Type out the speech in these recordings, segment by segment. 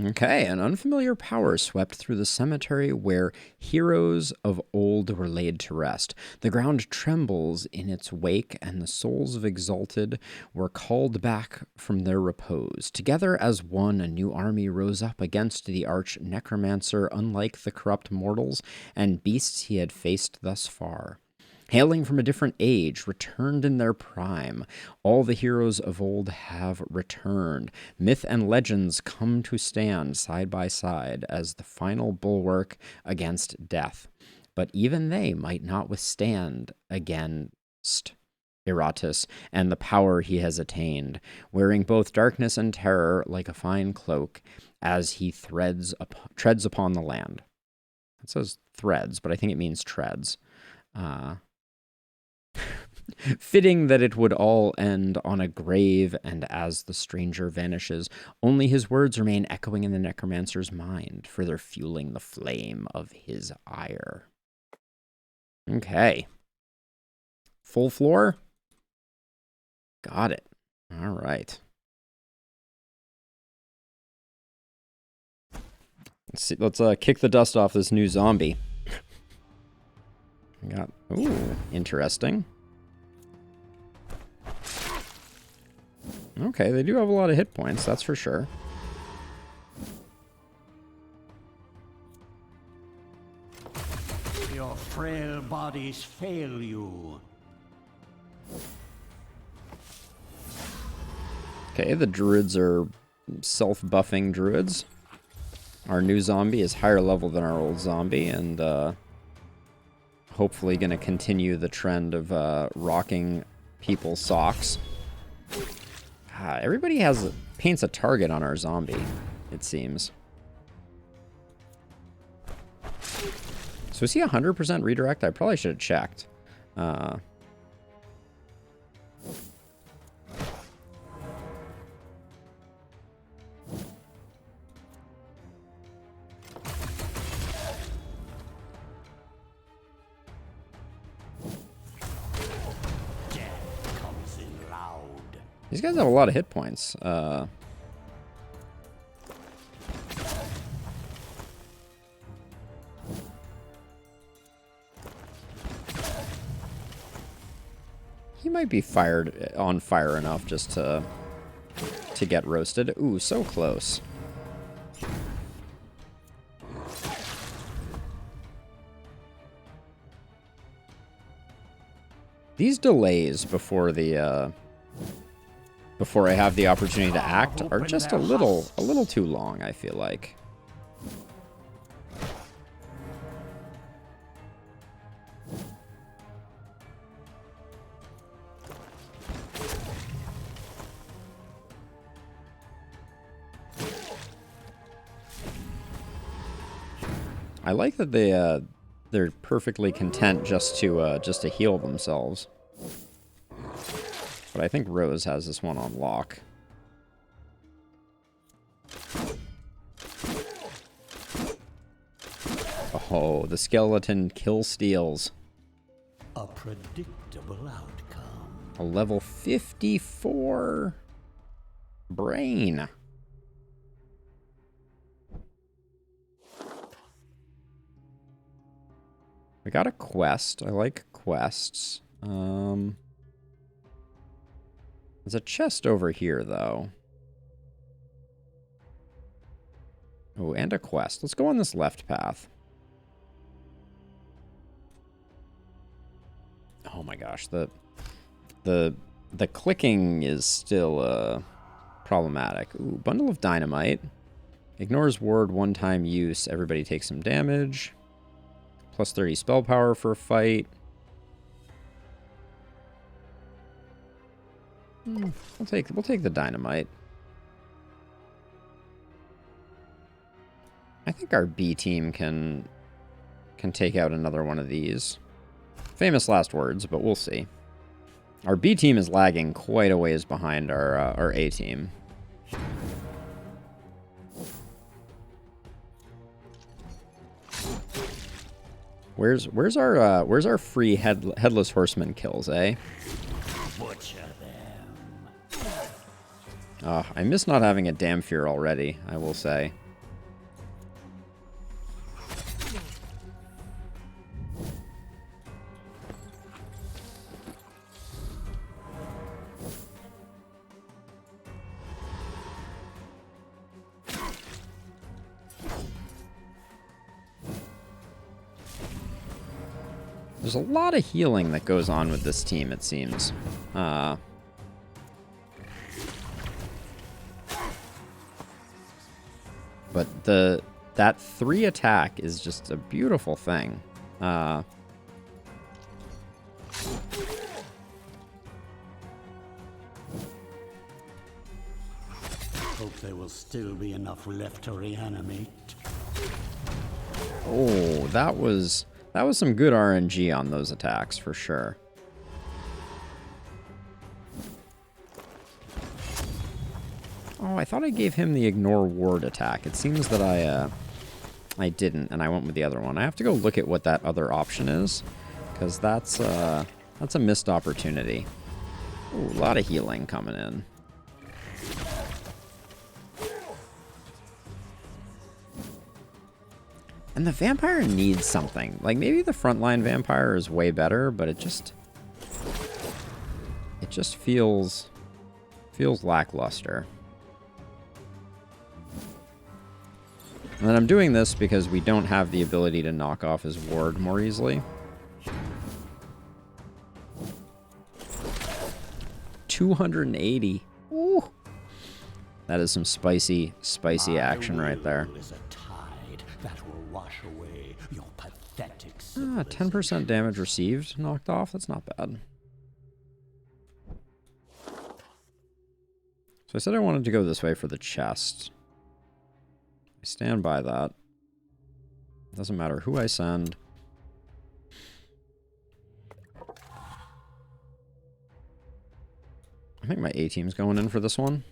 Okay, an unfamiliar power swept through the cemetery where heroes of old were laid to rest. The ground trembles in its wake, and the souls of exalted were called back from their repose. Together as one, a new army rose up against the arch necromancer, unlike the corrupt mortals and beasts he had faced thus far. Hailing from a different age, returned in their prime. All the heroes of old have returned. Myth and legends come to stand side by side as the final bulwark against death. But even they might not withstand against Iratus and the power he has attained, wearing both darkness and terror like a fine cloak as he treads upon the land. It says threads, but I think it means treads. Fitting that it would all end on a grave, and as the stranger vanishes, only his words remain echoing in the necromancer's mind, further fueling the flame of his ire. Okay. Full floor? Got it. All right. Let's see. Let's kick the dust off this new zombie. Ooh, interesting. Okay, they do have a lot of hit points, that's for sure. Your frail bodies fail you. Okay, the druids are self-buffing druids. Our new zombie is higher level than our old zombie, and hopefully going to continue the trend of rocking people's socks. Everybody paints a target on our zombie, it seems. So is he 100% redirect? I probably should have checked. These guys have a lot of hit points. He might be on fire enough just to get roasted. Ooh, so close. These delays before I have the opportunity to act are just a little too long, I feel like. I like that they're perfectly content just to heal themselves. But I think Rose has this one on lock. Oh, the skeleton kill steals. A predictable outcome. A level 54 brain. We got a quest. I like quests. There's a chest over here, though. Oh, and a quest. Let's go on this left path. Oh my gosh, the clicking is still problematic. Ooh, bundle of dynamite. Ignores ward one-time use. Everybody takes some damage. Plus 30 spell power for a fight. We'll take the dynamite. I think our B team can take out another one of these. Famous last words, but we'll see. Our B team is lagging quite a ways behind our A team. Where's our free headless horseman kills, eh? Butcher them. I miss not having a Damphir already, I will say. There's a lot of healing that goes on with this team, it seems. But that 3 attack is just a beautiful thing. Hope there will still be enough left to reanimate. Oh, that was some good RNG on those attacks for sure. Oh, I thought I gave him the ignore ward attack. It seems that I didn't, and I went with the other one. I have to go look at what that other option is, because that's a missed opportunity. Ooh, a lot of healing coming in. And the vampire needs something. Like, maybe the frontline vampire is way better, but it just feels lackluster. And then I'm doing this because we don't have the ability to knock off his ward more easily. 280. Ooh. That is some spicy action right there. That will wash away your pathetic 10% damage received knocked off. That's not bad. So I said I wanted to go this way for the chest. I stand by that. Doesn't matter who I send. I think my A-team's going in for this one.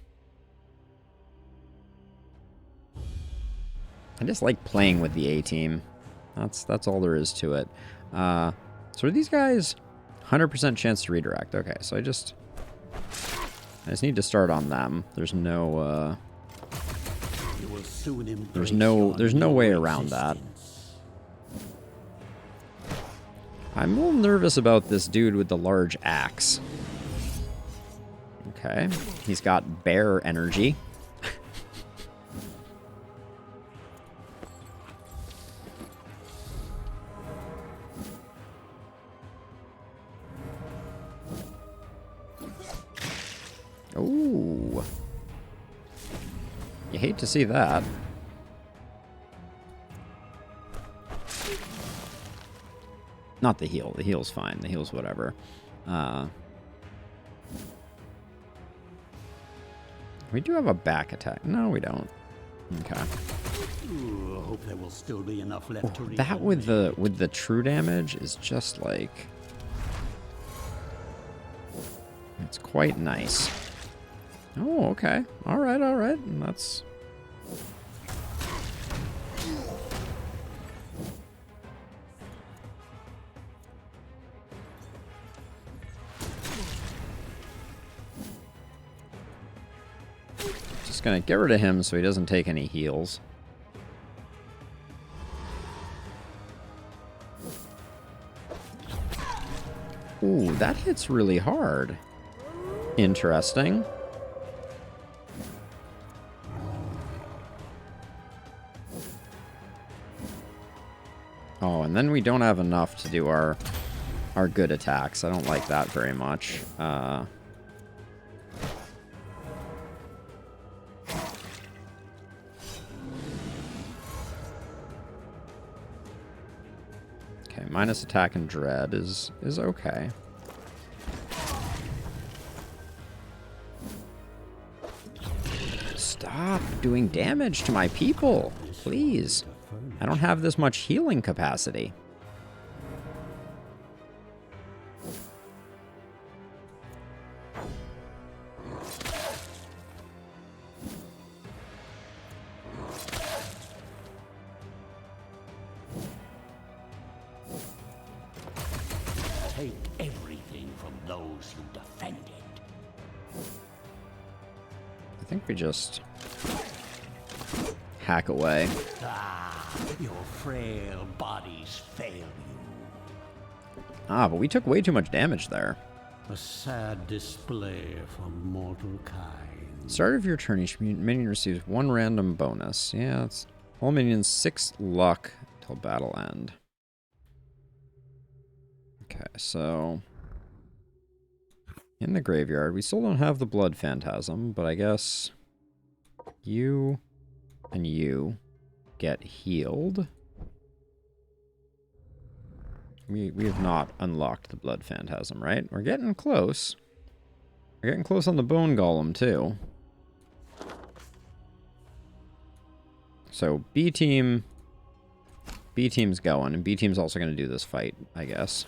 I just like playing with the A-team. That's all there is to it. So are these guys 100% chance to redirect? Okay, so I just need to start on them. There's no there's no way around that. I'm a little nervous about this dude with the large axe. Okay, he's got bear energy. Ooh. You hate to see that. Not the heal. The heal's fine. The heal's whatever. We do have a back attack. No, we don't. Okay. Ooh, I hope there will still be enough left to That with the true damage is just like, it's quite nice. Oh, okay. All right. And that's just gonna get rid of him so he doesn't take any heals. Ooh, that hits really hard. Interesting. Oh, and then we don't have enough to do our good attacks. I don't like that very much. Okay, minus attack and dread is okay. Stop doing damage to my people, please. I don't have this much healing capacity. Take everything from those who defend it. I think we just hack away. Your frail bodies fail you. Ah, but we took way too much damage there. A sad display for mortal kind. Start of your turn, each minion receives 1 random bonus. Yeah, it's all minions 6 luck till battle end. Okay, so in the graveyard, we still don't have the blood phantasm, but I guess you and you get healed. We have not unlocked the blood phantasm, right? We're getting close. We're getting close on the bone golem, too. So B team's going, and B team's also going to do this fight, I guess.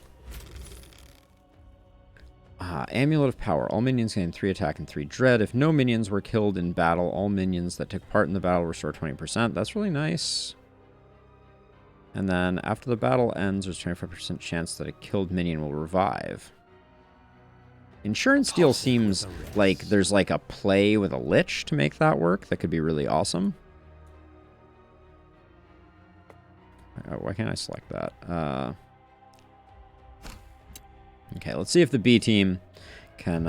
Amulet of Power. All minions gain 3 attack and 3 dread. If no minions were killed in battle, all minions that took part in the battle restore 20%. That's really nice. And then after the battle ends, there's a 25% chance that a killed minion will revive. Insurance deal seems like there's like a play with a lich to make that work. That could be really awesome. Why can't I select that? Okay, let's see if the B team can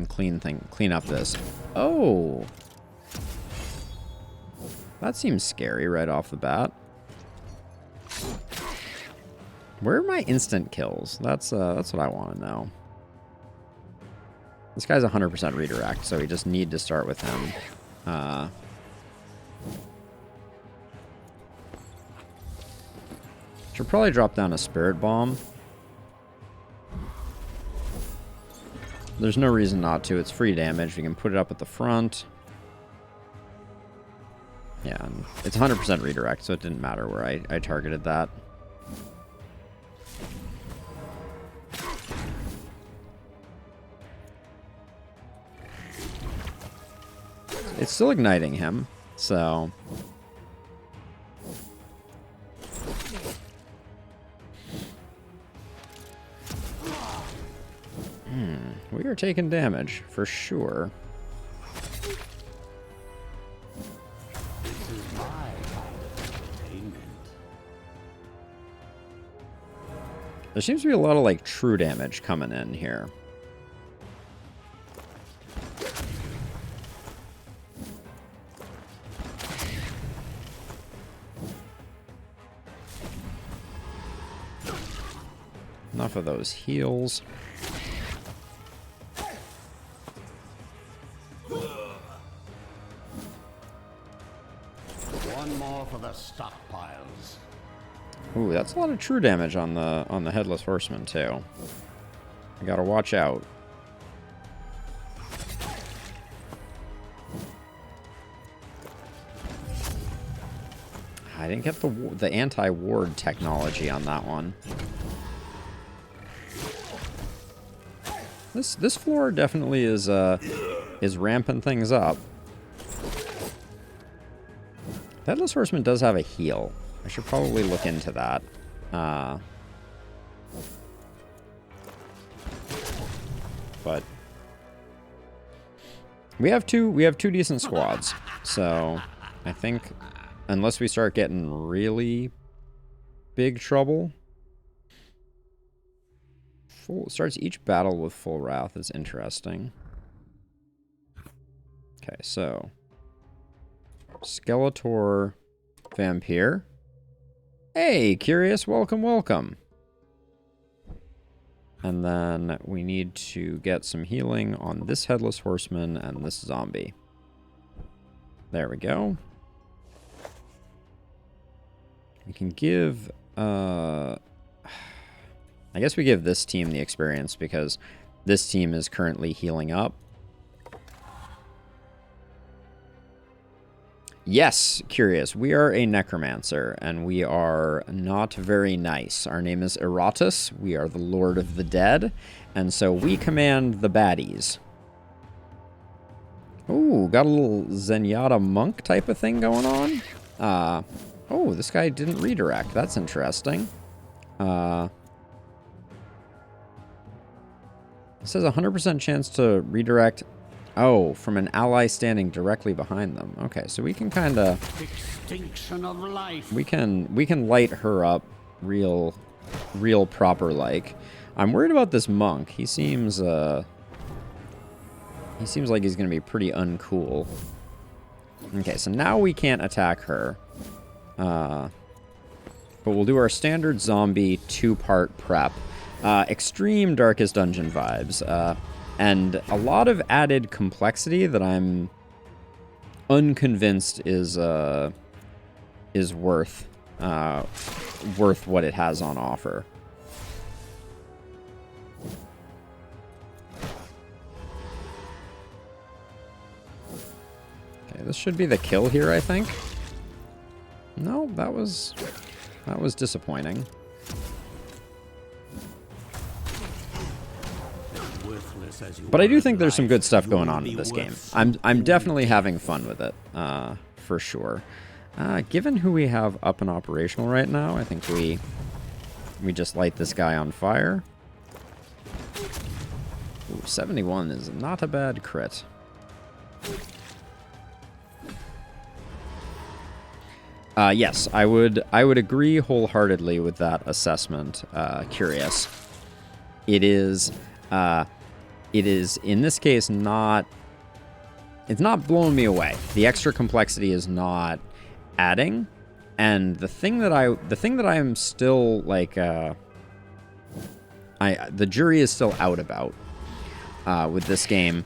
clean up this. Oh, that seems scary right off the bat. Where are my instant kills? That's what I want to know. This guy's 100% redirect, so we just need to start with him. Should probably drop down a Spirit Bomb. There's no reason not to. It's free damage. We can put it up at the front. Yeah, and it's 100% redirect, so it didn't matter where I targeted that. It's still igniting him, so... We are taking damage, for sure. There seems to be a lot of, like, true damage coming in here. Enough of those heals. One more for the stockpiles. Ooh, that's a lot of true damage on the Headless Horseman, too. I gotta watch out. I didn't get the anti-ward technology on that one. This floor definitely is ramping things up. The Headless Horseman does have a heal. I should probably look into that. But we have two decent squads, so I think unless we start getting really big trouble. Starts each battle with full wrath is interesting. Okay, so Skeletor Vampire. Hey, Curious, welcome, welcome. And then we need to get some healing on this Headless Horseman and this zombie. There we go. We can give... I guess we give this team the experience because this team is currently healing up. Yes, Curious. We are a necromancer, and we are not very nice. Our name is Iratus. We are the Lord of the Dead, and so we command the baddies. Ooh, got a little Zenyatta monk type of thing going on. Oh, this guy didn't redirect. That's interesting. It says 100% chance to redirect. Oh, from an ally standing directly behind them. Okay, so we can kind of Extinction of life. we can light her up real proper like. I'm worried about this monk. He seems like he's going to be pretty uncool. Okay, so now we can't attack her. But we'll do our standard zombie 2-part prep. Extreme Darkest Dungeon vibes. And a lot of added complexity that I'm unconvinced is worth what it has on offer. Okay, this should be the kill here, I think. No, that was disappointing. But I do think there's some good stuff going on in this game. I'm definitely having fun with it, for sure. Given who we have up and operational right now, I think we just light this guy on fire. Ooh, 71 is not a bad crit. Yes, I would agree wholeheartedly with that assessment. Curious. It is in this case it's not blowing me away. The extra complexity is not adding, and the thing that I am still like the jury is still out about with this game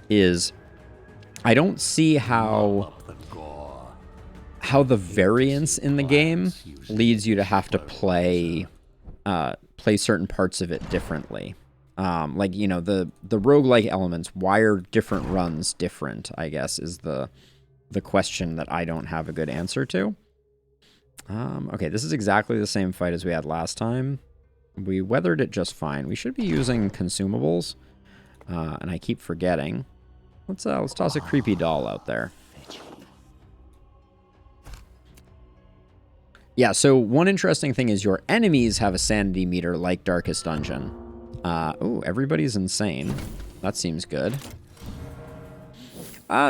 is I don't see how the variance in the game leads you to have to play certain parts of it differently. Like, you know, the roguelike elements, why are different runs different, I guess, is the question that I don't have a good answer to. Okay, this is exactly the same fight as we had last time. We weathered it just fine. We should be using consumables, and I keep forgetting. Let's toss a creepy doll out there. Yeah, so one interesting thing is your enemies have a sanity meter like Darkest Dungeon. Ooh, everybody's insane. That seems good.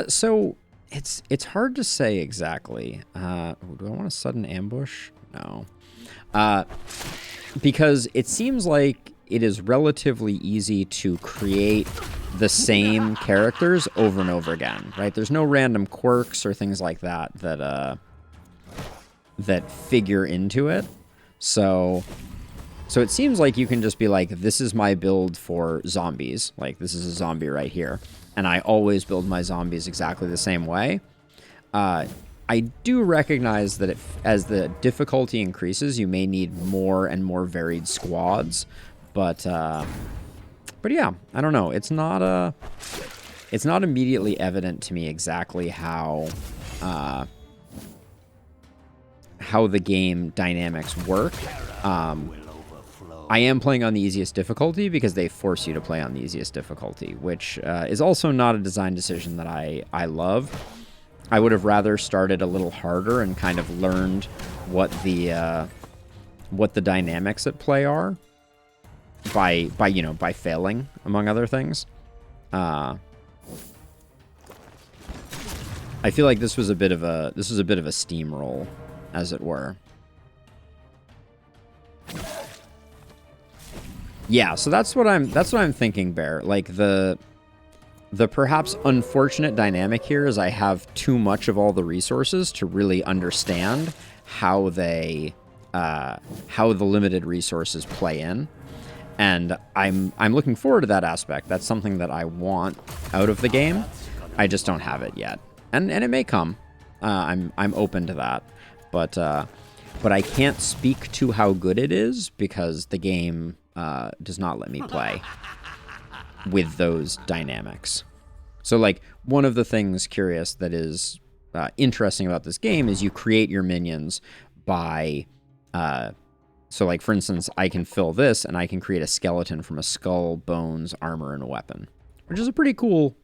So it's hard to say exactly. Do I want a sudden ambush? No. Because it seems like it is relatively easy to create the same characters over and over again, right? There's no random quirks or things like that that figure into it. So it seems like you can just be like, this is my build for zombies. Like, this is a zombie right here. And I always build my zombies exactly the same way. I do recognize that as the difficulty increases, you may need more and more varied squads. But yeah, I don't know. It's not immediately evident to me exactly how the game dynamics work. I am playing on the easiest difficulty because they force you to play on the easiest difficulty, which is also not a design decision that I love. I would have rather started a little harder and kind of learned what the dynamics at play are by failing, among other things. I feel like this was a bit of a steamroll, as it were. Yeah, so that's what I'm thinking, Bear. Like the perhaps unfortunate dynamic here is I have too much of all the resources to really understand how the limited resources play in. And I'm looking forward to that aspect. That's something that I want out of the game. I just don't have it yet. And it may come. I'm open to that. But I can't speak to how good it is because the game does not let me play with those dynamics. So, like, one of the things, curious, that is interesting about this game is you create your minions by... so, like, for instance, I can fill this, and I can create a skeleton from a skull, bones, armor, and a weapon, which is a pretty cool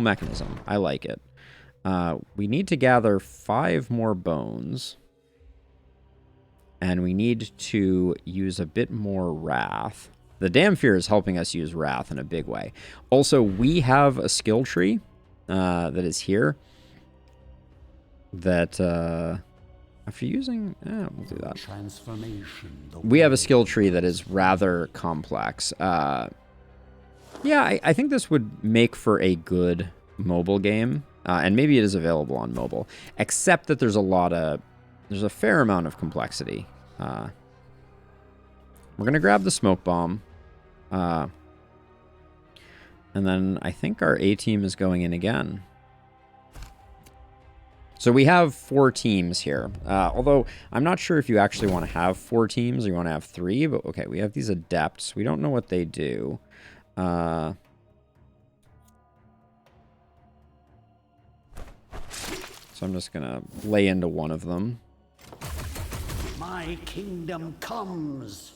mechanism. I like it. We need to gather 5 more bones. And we need to use a bit more Wrath. The Damnfear is helping us use Wrath in a big way. Also, we have a skill tree that is here. That, after using... we'll do that. We have a skill tree that is rather complex. Yeah, I think this would make for a good mobile game. And maybe it is available on mobile. Except that there's a fair amount of complexity. We're going to grab the smoke bomb. And then I think our A team is going in again. So we have 4 teams here. Although I'm not sure if you actually want to have 4 teams or you want to have 3. But okay, we have these adepts. We don't know what they do. So I'm just going to lay into one of them. My kingdom comes.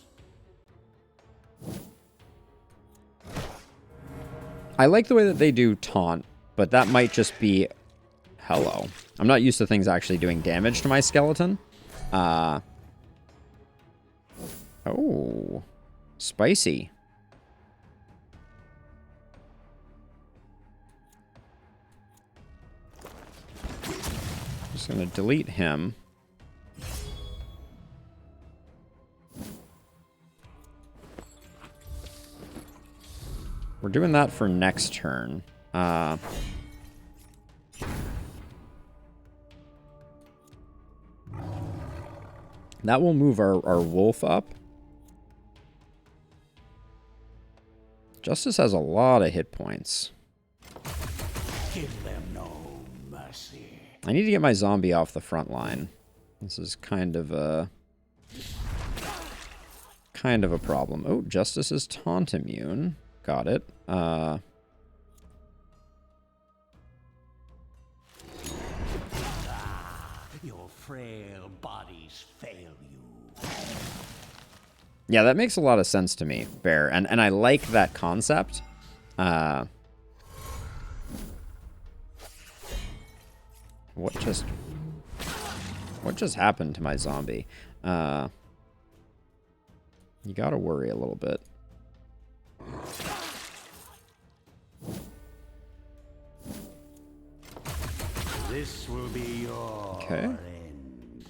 I like the way that they do taunt, but that might just be... Hello. I'm not used to things actually doing damage to my skeleton. Oh. Spicy. Just going to delete him. We're doing that for next turn. That will move our wolf up. Justice has a lot of hit points. Give them no mercy. I need to get my zombie off the front line. This is kind of a problem. Oh, Justice is taunt immune. Got it. Your frail bodies fail you. Yeah, that makes a lot of sense to me, Bear. And I like that concept. What just happened to my zombie? You gotta worry a little bit. This will be your end.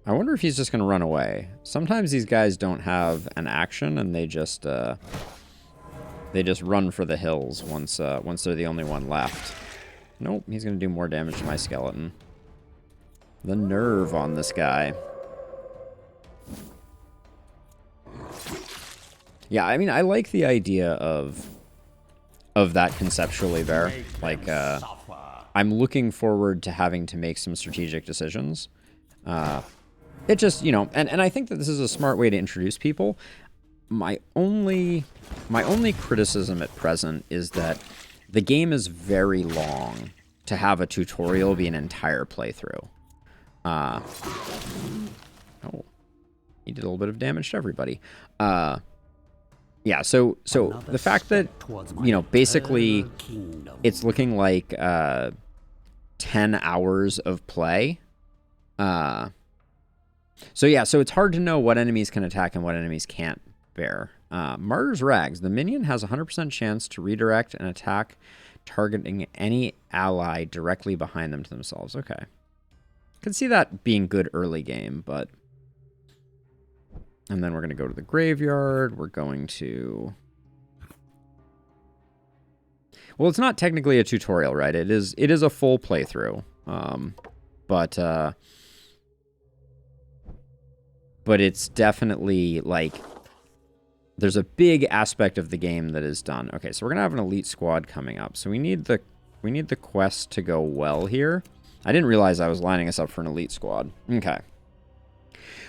I wonder if he's just gonna run away. Sometimes these guys don't have an action and they just run for the hills once they're the only one left. Nope, he's gonna do more damage to my skeleton. The nerve on this guy. Yeah, I mean, I like the idea of that conceptually, Bear. Like, I'm looking forward to having to make some strategic decisions. It just, and I think that this is a smart way to introduce people. My only criticism at present is that the game is very long to have a tutorial be an entire playthrough. Oh, he did a little bit of damage to everybody. Yeah, so the fact that, basically it's looking like 10 hours of play. So it's hard to know what enemies can attack and what enemies can't, Bear. Martyr's Rags. The minion has a 100% chance to redirect an attack targeting any ally directly behind them to themselves. Okay. Could see that being good early game, but... And then we're going to go to the graveyard. We're going to... Well, it's not technically a tutorial, right? It is a full playthrough. But it's definitely, like... There's a big aspect of the game that is done. Okay, so we're going to have an elite squad coming up. So we need the quest to go well here. I didn't realize I was lining us up for an elite squad. Okay.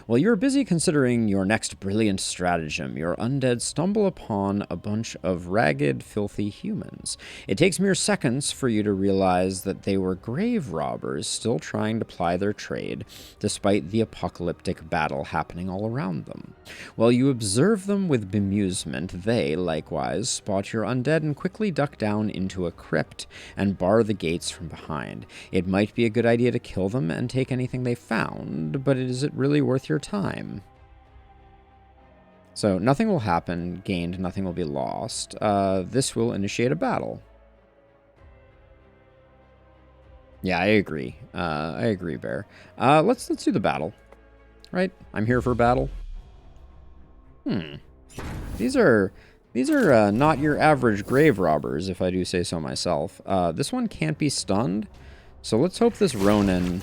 While you're busy considering your next brilliant stratagem, your undead stumble upon a bunch of ragged, filthy humans. It takes mere seconds for you to realize that they were grave robbers still trying to ply their trade, despite the apocalyptic battle happening all around them. While you observe them with bemusement, they, likewise, spot your undead and quickly duck down into a crypt and bar the gates from behind. It might be a good idea to kill them and take anything they found, but is it really worth your time? So nothing will happen gained, nothing will be lost. This will initiate a battle. Yeah, I agree. I agree, Bear. Let's do the battle. Right? I'm here for battle. These are not your average grave robbers, if I do say so myself. This one can't be stunned, so let's hope this Ronin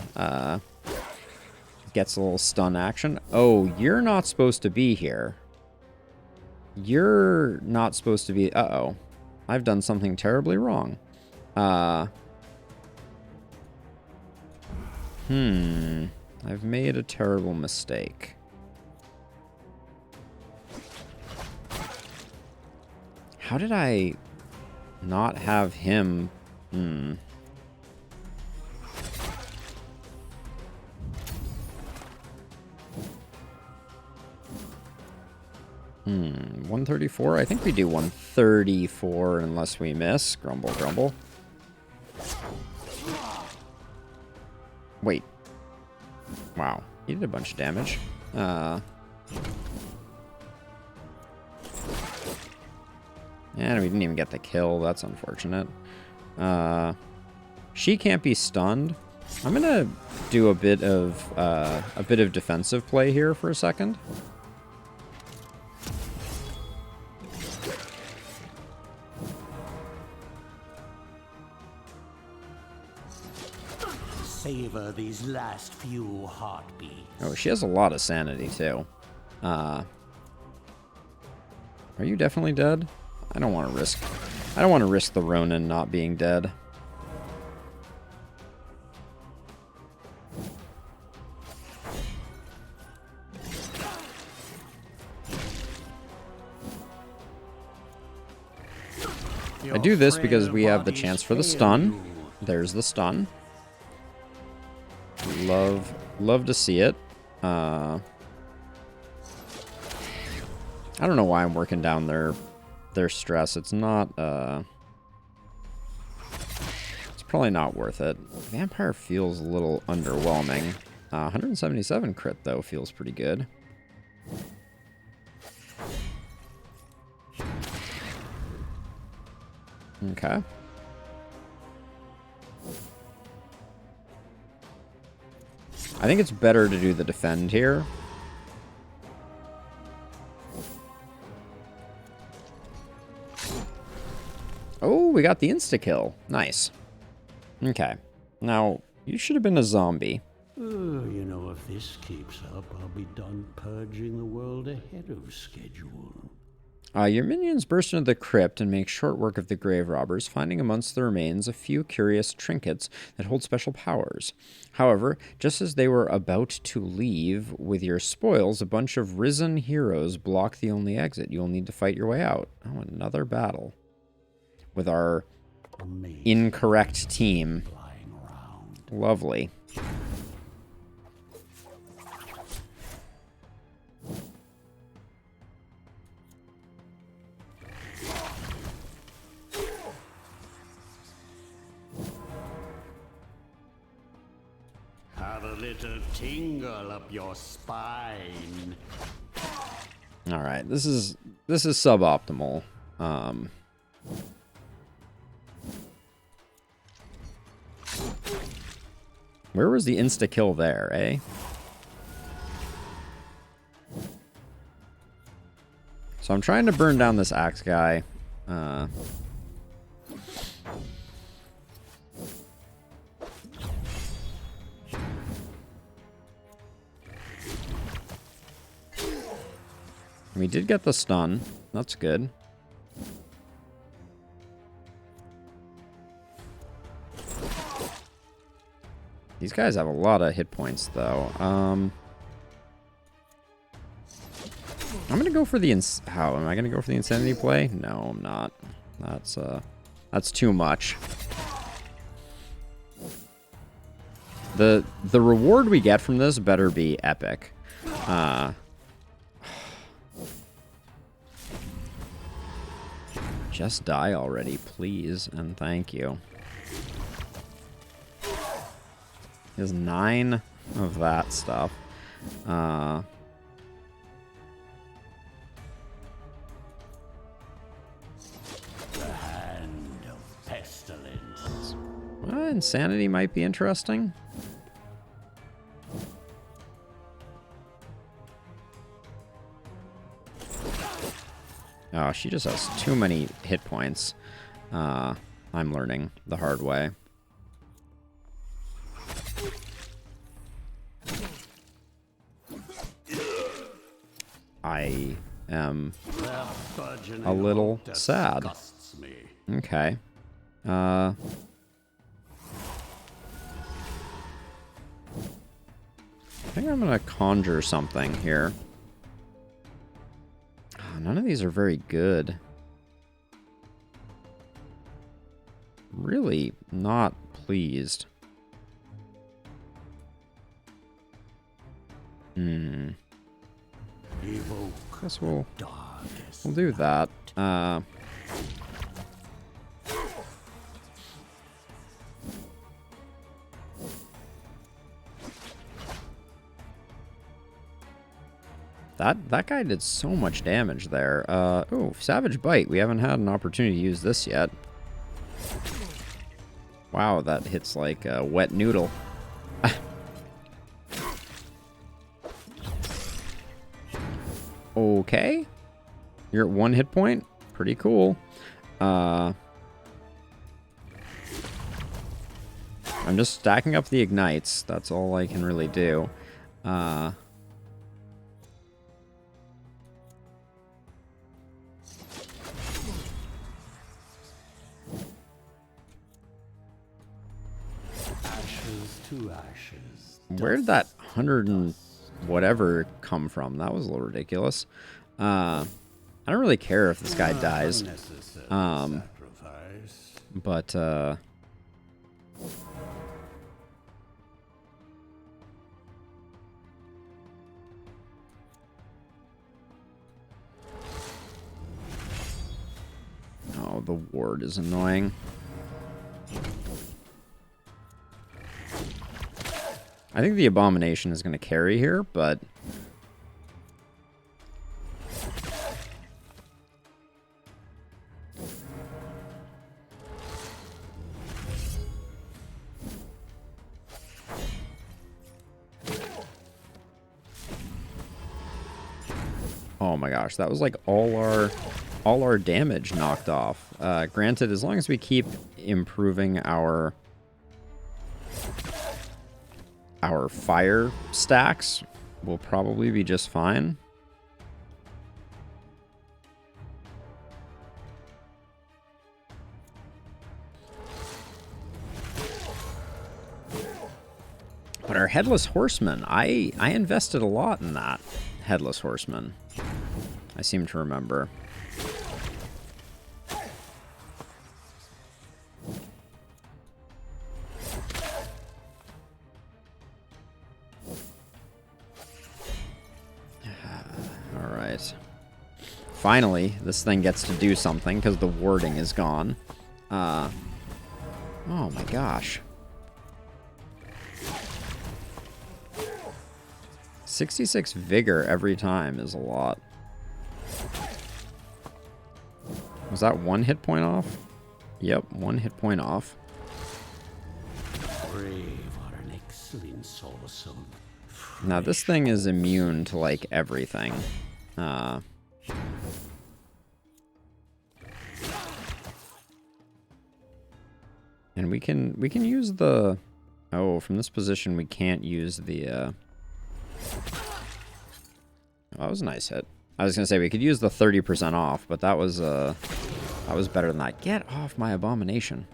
gets a little stun action. Oh, you're not supposed to be here. You're not supposed to be... Uh-oh. I've done something terribly wrong. I've made a terrible mistake. How did I not have him? 134? I think we do 134 unless we miss. Grumble, grumble. Wait. Wow. He did a bunch of damage. And we didn't even get the kill. That's unfortunate. She can't be stunned. I'm gonna do a bit of defensive play here for a second. Savor these last few heartbeats. Oh, she has a lot of sanity too. Are you definitely dead? I don't want to risk the Ronin not being dead. I do this because we have the chance for the stun. There's the stun. Love to see it. I don't know why I'm working down their stress. It's not it's probably not worth it. Vampire feels a little underwhelming. 177 crit though feels pretty good. Okay. I think it's better to do the defend here. Oh, we got the insta-kill. Nice. Okay. Now, you should have been a zombie. You know, if this keeps up, I'll be done purging the world ahead of schedule. Your minions burst into the crypt and make short work of the grave robbers, finding amongst the remains a few curious trinkets that hold special powers. However, just as they were about to leave with your spoils, a bunch of risen heroes block the only exit. You'll need to fight your way out. Oh, another battle with our incorrect team. Lovely. Have a little tingle up your spine. All right, this is suboptimal. Where was the insta-kill there, eh? So I'm trying to burn down this axe guy. We did get the stun. That's good. These guys have a lot of hit points, though. I'm gonna go for the how am I gonna go for the insanity play? No, I'm not. That's too much. The reward we get from this better be epic. Just die already, please, and thank you. There's 9 of that stuff. The hand of pestilence. Well, insanity might be interesting. Oh, she just has too many hit points. I'm learning the hard way. I am a little sad. Me. Okay. I think I'm gonna conjure something here. Oh, none of these are very good. Really not pleased. Guess we'll do that. That guy did so much damage there. Oh, Savage Bite. We haven't had an opportunity to use this yet. Wow, that hits like a wet noodle. Okay. You're at 1 hit point? Pretty cool. I'm just stacking up the ignites. That's all I can really do. Where did that 100 and whatever come from? That was a little ridiculous. I don't really care if this guy dies. But oh, the ward is annoying. I think the Abomination is going to carry here, but oh my gosh, that was like all our damage knocked off. Granted, as long as we keep improving our fire stacks, we'll probably be just fine. But our Headless Horseman, I invested a lot in that Headless Horseman. I seem to remember. Finally, this thing gets to do something because the warding is gone. Oh my gosh. 66 vigor every time is a lot. Was that 1 hit point off? Yep, 1 hit point off. Now this thing is immune to like everything. And we can use the... Oh, from this position we can't use the... Oh, that was a nice hit. I was gonna say we could use the 30% off, but that was better than that. Get off my Abomination.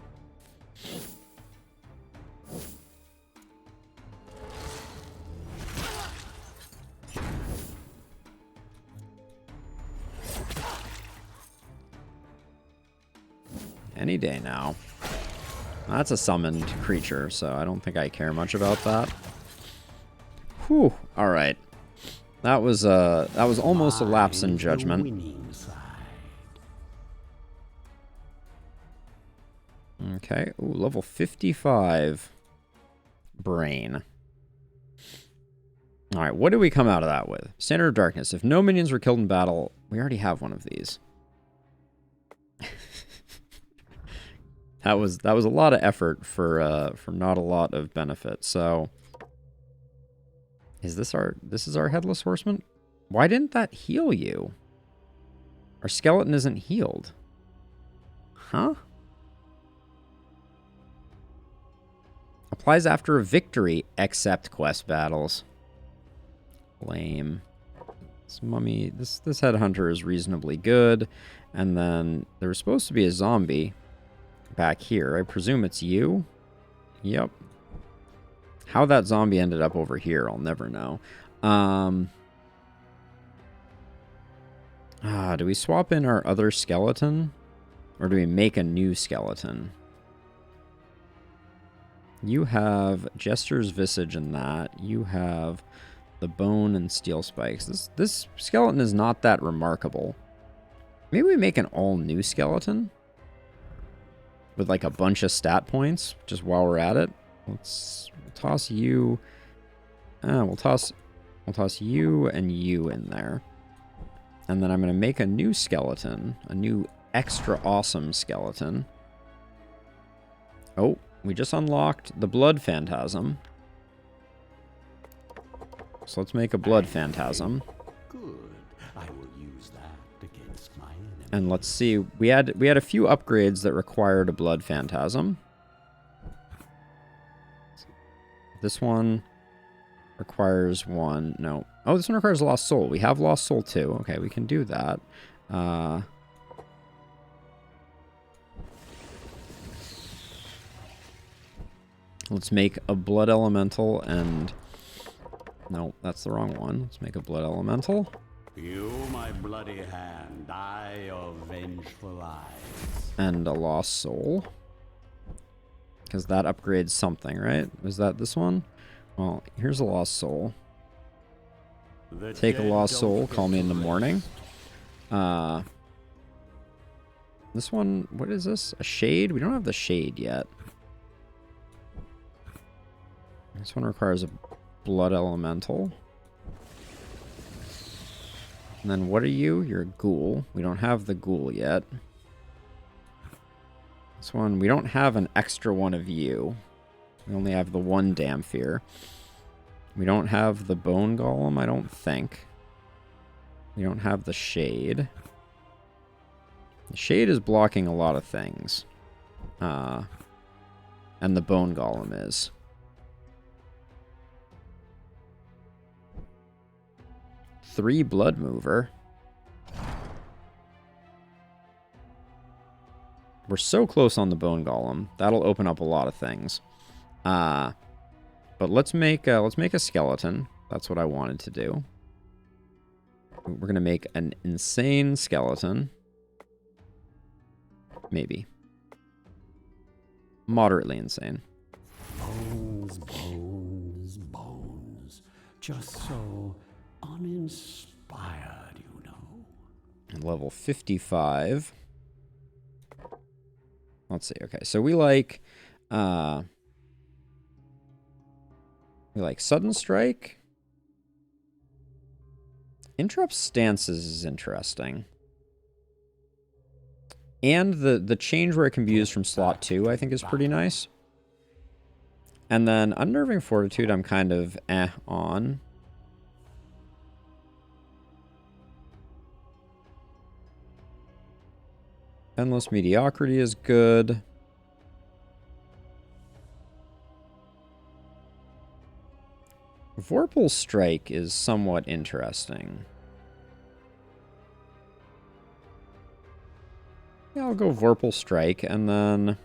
Any day now. That's a summoned creature, so I don't think I care much about that. Whew. All right. That was almost a lapse in judgment. Okay. Ooh, level 55 brain. All right, what do we come out of that with? Standard of Darkness. If no minions were killed in battle, we already have one of these. That was a lot of effort for not a lot of benefit. So this is our Headless Horseman? Why didn't that heal you? Our skeleton isn't healed. Huh? Applies after a victory, except quest battles. Lame. This mummy, this headhunter is reasonably good. And then there was supposed to be a zombie back here. I presume it's you? Yep. How that zombie ended up over here, I'll never know. Do we swap in our other skeleton? Or do we make a new skeleton? You have Jester's Visage in that. You have the bone and steel spikes. This skeleton is not that remarkable. Maybe we make an all-new skeleton? With like a bunch of stat points, just while we're at it. We'll toss you... we'll toss you and you in there. And then I'm going to make a new skeleton. A new extra awesome skeleton. Oh, we just unlocked the Blood Phantasm. So let's make a Blood Phantasm. Good. I will use that against my enemy. And let's see. We had a few upgrades that required a Blood Phantasm. This one requires one. No. Oh, this one requires Lost Soul. We have Lost Soul too. Okay, we can do that. Let's make a Blood Elemental and... No, that's the wrong one. Let's make a Blood Elemental. You, my bloody hand, I your vengeful eyes. And a Lost Soul. Because that upgrades something, right? Was that this one? Well, here's a Lost Soul. Take a Lost Soul, call me in the morning. This one, what is this? A Shade? We don't have the Shade yet. This one requires a Blood Elemental. And then what are you? You're a Ghoul. We don't have the Ghoul yet. This one, we don't have an extra one of you. We only have the one Damphir. We don't have the Bone Golem, I don't think. We don't have the Shade. The Shade is blocking a lot of things. And the Bone Golem is. Three Blood Mover. We're so close on the Bone Golem. That'll open up a lot of things. But let's make a skeleton. That's what I wanted to do. We're gonna make an insane skeleton. Maybe. Moderately insane. Bones, bones, bones. Just so uninspired, you know. And level 55. Let's see. Okay, so we like Sudden Strike. Interrupt stances is interesting. And the change where it can be used from slot 2, I think, is pretty nice. And then Unnerving Fortitude, I'm kind of on. Endless Mediocrity is good. Vorpal Strike is somewhat interesting. Yeah, I'll go Vorpal Strike, and then...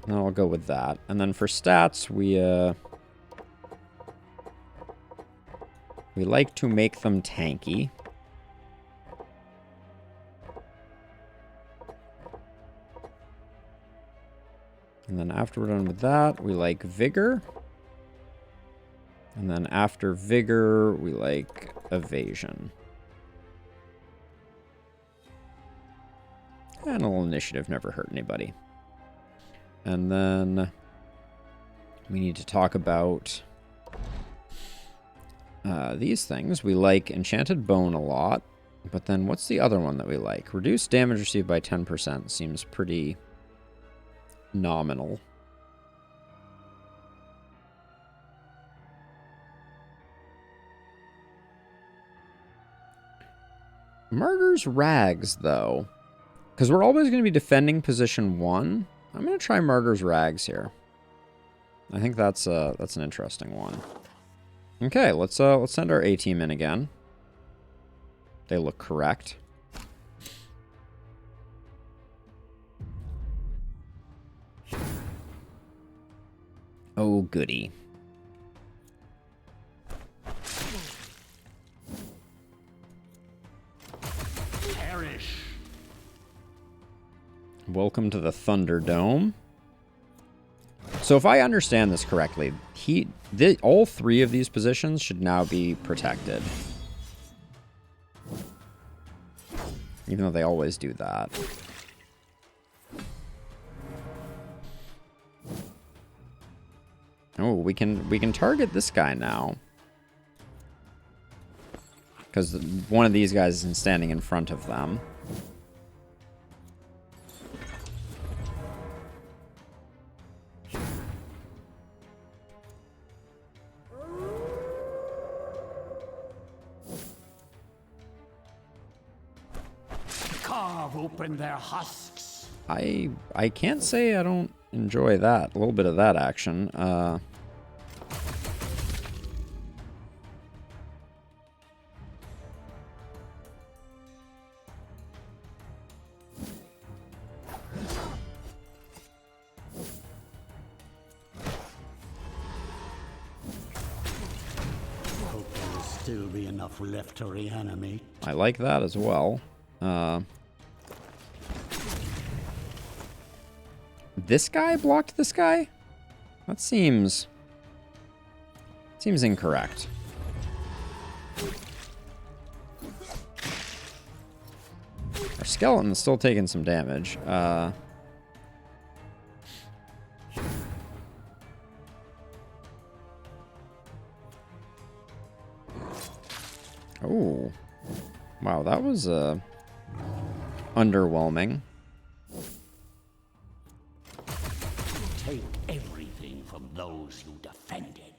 I'll go with that. And then for stats, we like to make them tanky. And then after we're done with that, we like Vigor. And then after Vigor, we like Evasion. And a little initiative never hurt anybody. And then we need to talk about these things. We like Enchanted Bone a lot. But then what's the other one that we like? Reduced damage received by 10% seems pretty nominal. Martyr's Rags, though. Because we're always going to be defending position 1. I'm going to try Martyr's Rags here. I think that's an interesting one. Okay, let's send our A team in again. They look correct. Oh, goody. Perish. Welcome to the Thunderdome. So if I understand this correctly, all three of these positions should now be protected. Even though they always do that. Oh, we can target this guy now. Because one of these guys is standing in front of them. Carve open their husks. I can't say I don't enjoy that. A little bit of that action. Hope there will still be enough left to reanimate. I like that as well. This guy blocked this guy? That seems incorrect. Our skeleton's still taking some damage. Oh. Wow, that was underwhelming. Take everything from those you defended.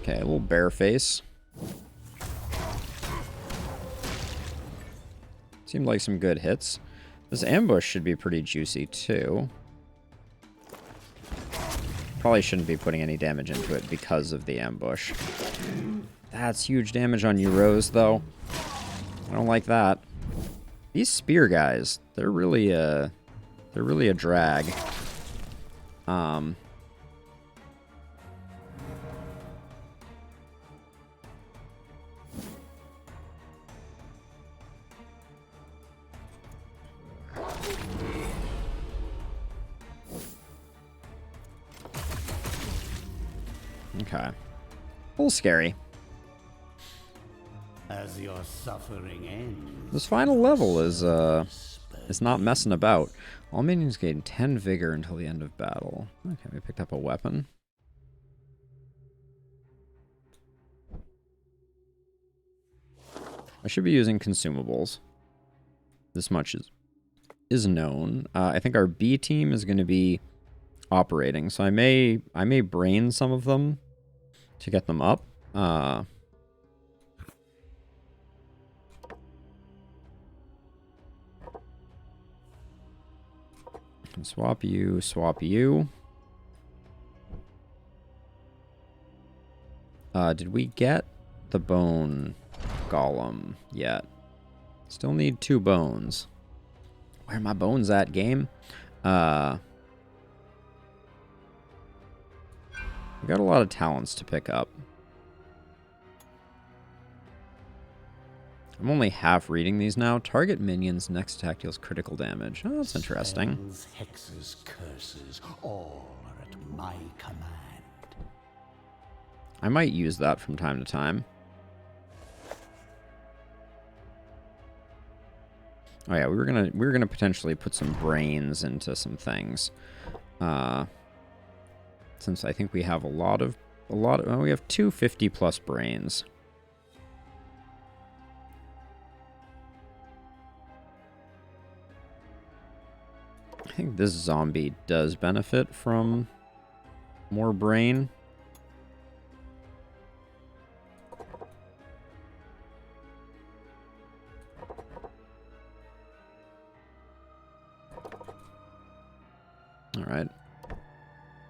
Okay, a little bear face. Seemed like some good hits. This ambush should be pretty juicy too. Probably shouldn't be putting any damage into it because of the ambush. That's huge damage on you, Rose, though. I don't like that. These spear guys, they're really a drag. Okay. A little scary. As your suffering ends. This final level is not messing about. All minions gain 10 vigor until the end of battle. Okay, we picked up a weapon. I should be using consumables. This much is known. I think our B team is going to be operating, so I may brain some of them to get them up. Swap you, swap you. Did we get the bone golem yet? Still need 2 bones. Where are my bones at, game? We got a lot of talents to pick up. I'm only half reading these now. Target minions, next attack deals critical damage. Oh, that's interesting. Spells, hexes, curses, all are at my command. I might use that from time to time. Oh yeah, we were gonna potentially put some brains into some things. Since I think we have a lot of we have 250 plus brains. I think this zombie does benefit from more brain.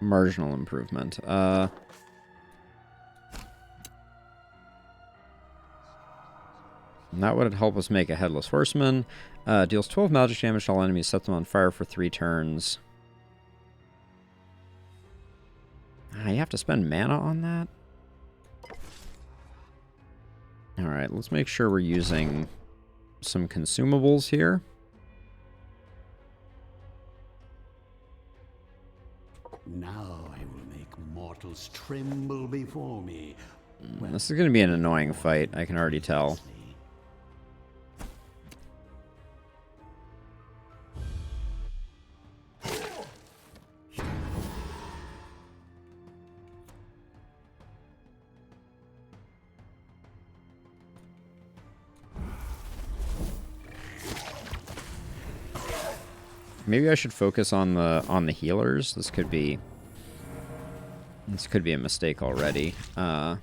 marginal improvement. And that would help us make a Headless Horseman. Deals 12 magic damage to all enemies, sets them on fire for 3 turns. You have to spend mana on that? Alright, let's make sure we're using some consumables here. Now I will make mortals tremble before me. This is going to be an annoying fight, I can already tell. Maybe I should focus on the healers. This could be a mistake already. Oh,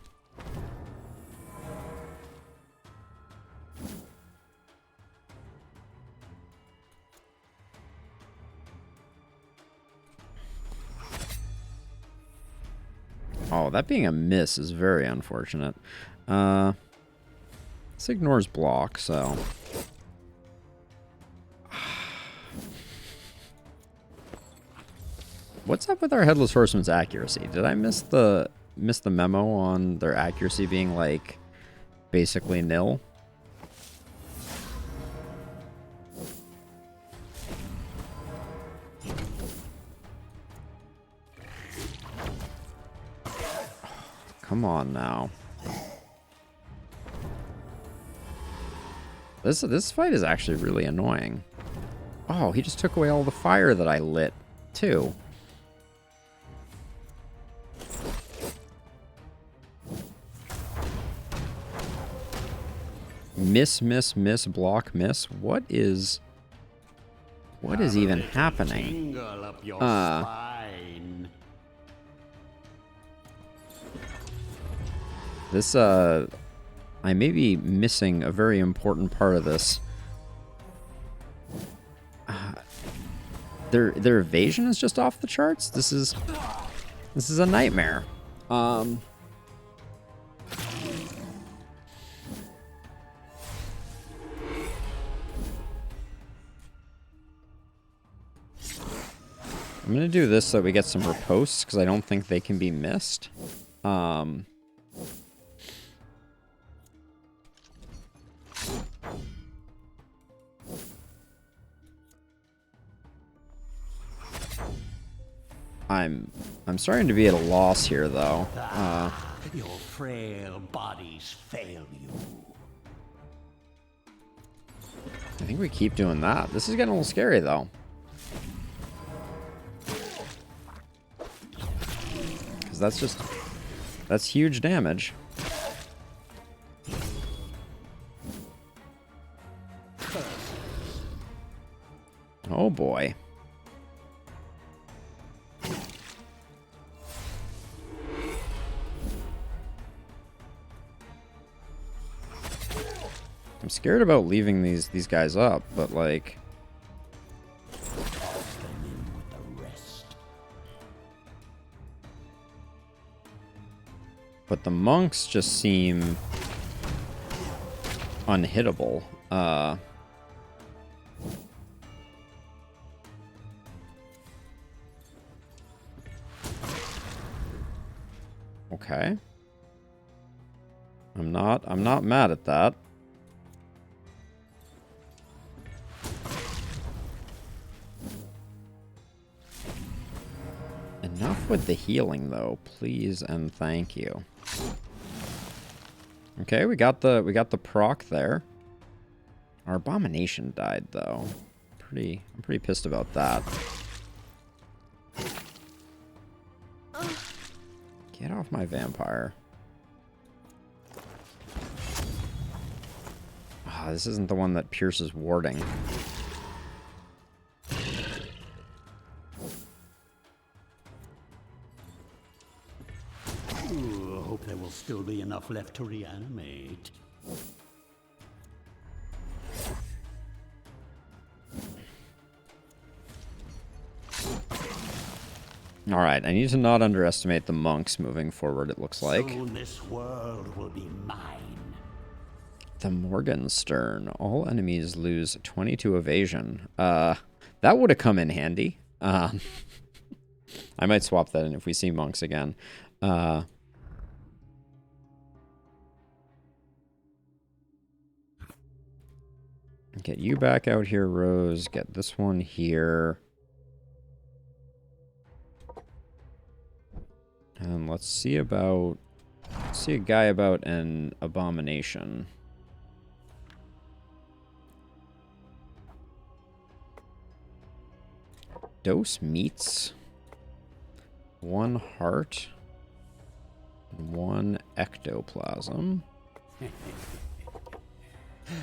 that being a miss is very unfortunate. This ignores block, so. What's up with our Headless Horseman's accuracy? Did I miss the memo on their accuracy being like basically nil? Come on now. This fight is actually really annoying. Oh, he just took away all the fire that I lit too. Miss, block, miss. What is even happening? This, I may be missing a very important part of this. Their evasion is just off the charts. This is a nightmare. I'm going to do this so that we get some ripostes, because I don't think they can be missed. I'm starting to be at a loss here, though. Your frail bodies fail you. I think we keep doing that. This is getting a little scary, though. Because that's huge damage. Oh boy. I'm scared about leaving these guys up, but like but the monks just seem unhittable. Okay. I'm not mad at that. Enough with the healing, though, please and thank you. Okay, we got the proc there. Our abomination died, though. I'm pretty pissed about that. Get off my vampire. Ah, this isn't the one that pierces warding. Ooh, I hope there will still be enough left to reanimate. Alright, I need to not underestimate the monks moving forward, it looks like. Soon this world will be mine. The Morgenstern. All enemies lose 22 evasion. That would have come in handy. I might swap that in if we see monks again. Get you back out here, Rose. Get this one here. And let's see a guy about an abomination. Dose meats. 1 heart. And 1 ectoplasm.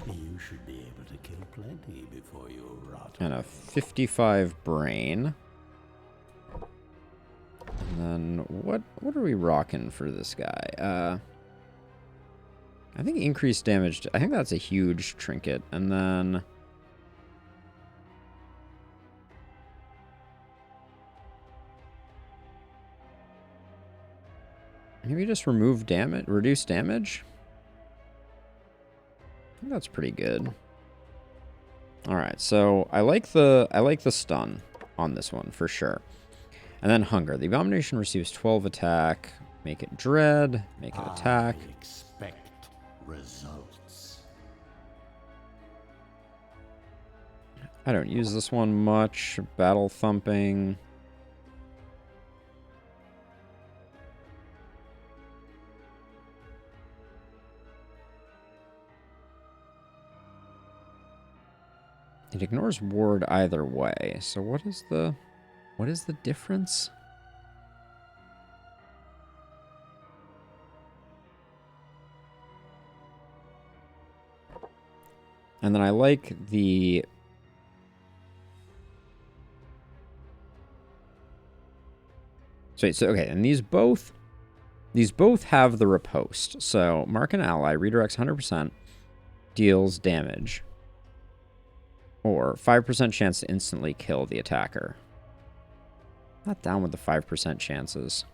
You should be able to kill plenty before you rot. And a 55 brain. And then what are we rocking for this guy? I think increased damage. I think that's a huge trinket. And then maybe just remove damage, reduce damage. I think that's pretty good. All right, so I like the stun on this one for sure. And then hunger. The abomination receives 12 attack. Make it dread. Make it attack. I expect results. I don't use this one much. Battle thumping. It ignores ward either way. So what is the difference? And then I like the so okay, and these both have the riposte. So mark an ally, redirects 100%, deals damage. Or 5% chance to instantly kill the attacker. Not down with the 5% chances.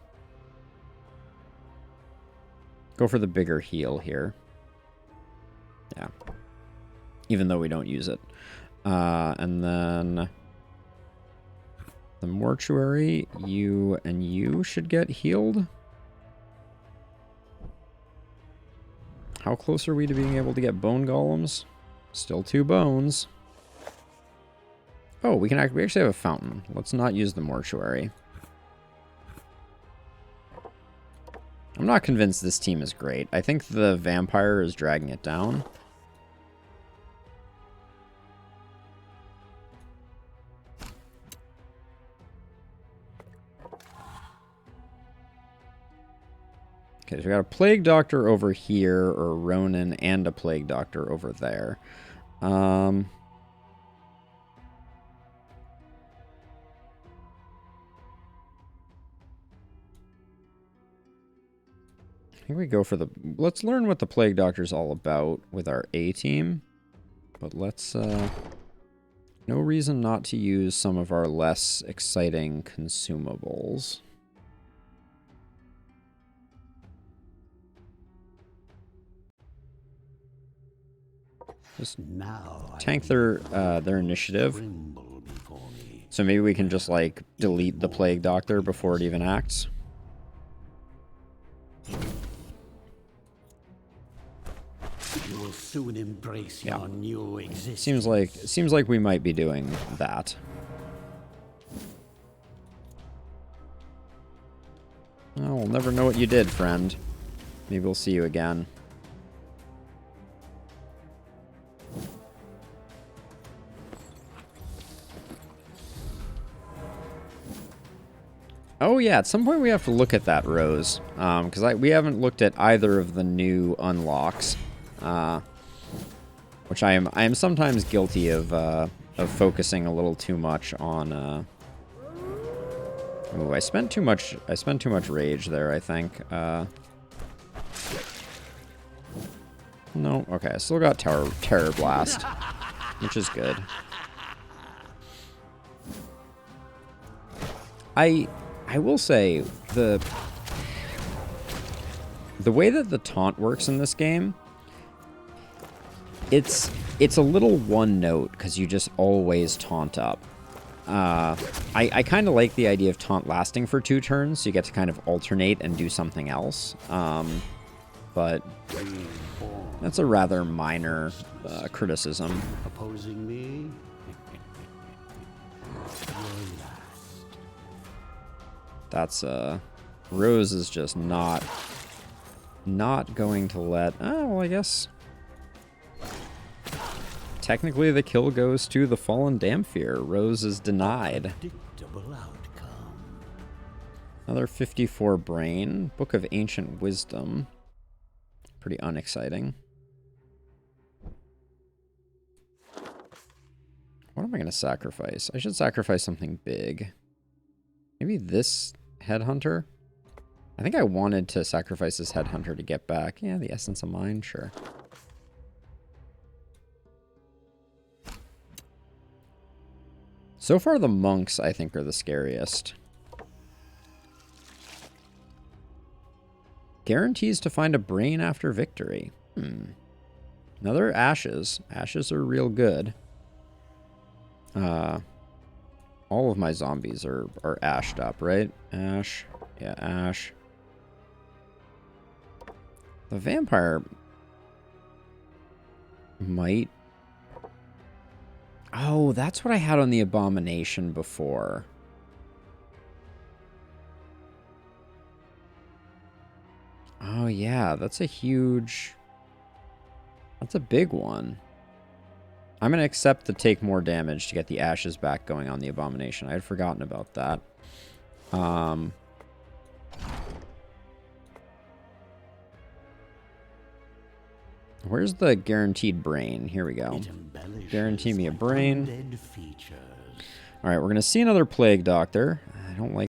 Go for the bigger heal here. Yeah. Even though we don't use it. And then the mortuary, you and you should get healed. How close are we to being able to get bone golems? Still 2 bones. Oh, we actually have a fountain. Let's not use the mortuary. I'm not convinced this team is great. I think the vampire is dragging it down. Okay, so we got a plague doctor over here, or Ronin, and a plague doctor over there. I think we go for the... Let's learn what the Plague Doctor's all about with our A team. But let's... no reason not to use some of our less exciting consumables. Just tank their initiative. So maybe we can just, like, delete the Plague Doctor before it even acts. You will soon embrace your new existence. Seems like we might be doing that. Oh, we'll never know what you did, friend. Maybe we'll see you again. Oh yeah, at some point we have to look at that, Rose, because we haven't looked at either of the new unlocks, which I am sometimes guilty of focusing a little too much on. Ooh, I spent too much rage there, I think. No, okay, I still got Terror Blast, which is I will say, the way that the taunt works in this game, it's a little one note, because you just always taunt up. I kind of like the idea of taunt lasting for 2 turns, so you get to kind of alternate and do something else. But that's a rather minor criticism. Opposing me? That's Rose is just not going to let. Oh, well, I guess technically the kill goes to the fallen Damphir. Rose is denied. Predictable outcome. Another 54 brain. Book of Ancient Wisdom. Pretty unexciting. What am I going to sacrifice? I should sacrifice something big. Maybe this Headhunter? I think I wanted to sacrifice this Headhunter to get back. Yeah, the Essence of Mind, sure. So far, the monks, I think, are the scariest. Guarantees to find a brain after victory. Another ashes. Ashes are real good. All of my zombies are ashed up, right? Ash. Yeah, ash. The vampire might... Oh, that's what I had on the abomination before. Oh, yeah, that's a huge... That's a big one. I'm going to accept to take more damage to get the ashes back going on the abomination. I had forgotten about that. Where's the guaranteed brain? Here we go. Guarantee me a brain. All right, we're going to see another Plague Doctor. I don't like